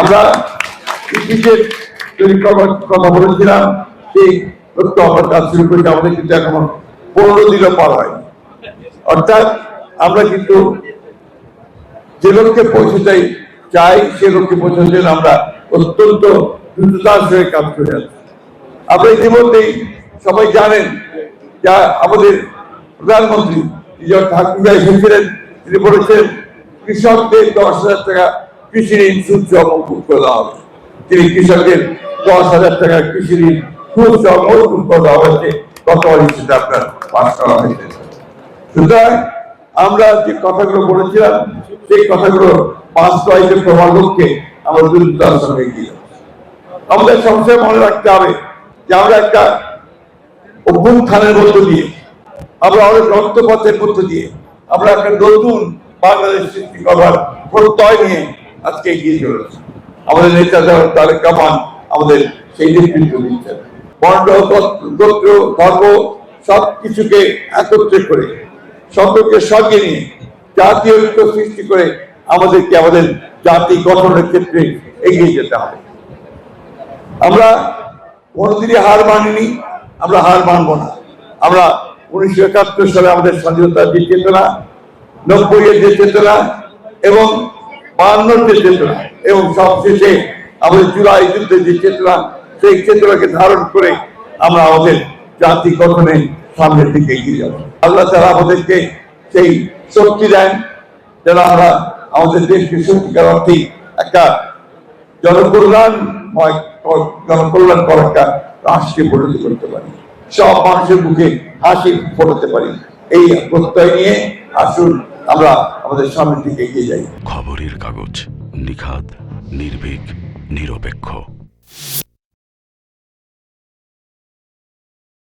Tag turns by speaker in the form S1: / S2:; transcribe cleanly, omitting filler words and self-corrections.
S1: আমরা ইতিহাসের তৈরি কথা বলেছিলাম, সেই তথ্য আমরা কাজ শুরু করেছি। আমাদের কিন্তু এখনো 15 দিনও পার হয়নি। অর্থাৎ আমরা কিন্তু যে লক্ষ্যে পৌঁছতে চাই সে লক্ষ্যে পৌঁছাতে আমরা অত্যন্ত দ্রুততার সঙ্গে কাজ করে যাচ্ছি। আপনারা ইতিমধ্যেই সবাই জানেন যা আমাদের প্রধানমন্ত্রী ঠাকুর এসেছিলেন, তিনি বলেছেন কৃষকদের 10,000 টাকা কৃষি ঋণ সুদ সহ মকুব করে দেওয়া হবে। তিনি কৃষকদের 10,000 টাকা কৃষি ঋণ সুদ সহ মকুব করে দেওয়া হয়েছে, গতবারই সেটা আপনার পাস করা হয়েছে। সুতরাং আমরা যে কথাগুলো বলেছিলাম সেই কথাগুলো বাস্তবায়িত করার লক্ষ্যে আমরা দ্রুততার সঙ্গে এগিয়ে যাচ্ছি। আমাদের সবসময় মনে রাখতে হবে যে আমরা একটা অভ্যুত্থানের মধ্য দিয়ে, আমরা অনেক রক্তপাতের মধ্য দিয়ে আমরা একটা নতুন বাংলাদেশ সৃষ্টি করবার প্রত্যয় নিয়ে আজকে এগিয়ে চলেছি। আমাদের নেতা তারেক রহমান আমাদের সেই নেতৃত্ব দিচ্ছেন। বর্ণ, গোত্র, ধর্ম সবকিছুকে একত্রে করে সকলকে সঙ্গে নিয়ে জাতীয় ঐক্য সৃষ্টি করে আমাদেরকে আমাদের জাতি গঠনের ক্ষেত্রে এগিয়ে যেতে হবে। আমরা কোনদিনই হার মানিনি, আমরা হার মানব না। আমরা 1971 সালে আমাদের স্বাধীনতার যে চেতনা, 90-এর যে চেতনা এবং 52-র যে চেতনা এবং সবশেষে আমাদের জুলাই যুদ্ধের যে চেতনা, সেই চেতনাকে ধারণ করে আমরা আমাদের জাতি গঠনে সামনের দিকে এগিয়ে যাব। আল্লাহ তাআলা আমাদেরকে সেই শক্তি দেন যেন আমরা আমাদের দেশকে সত্যিকার অর্থে একটা জনকল্যাণকর একটা রাষ্ট্রে পরিণত করতে পারি, সব মানুষের মুখে হাসি ফোটাতে পারি। এই প্রত্যয় নিয়ে আসুন আমরা আমাদের সামনের দিকে এগিয়ে যাই।
S2: খবরের কাগজ, নিখাদ, নির্ভীক, নিরপেক্ষ।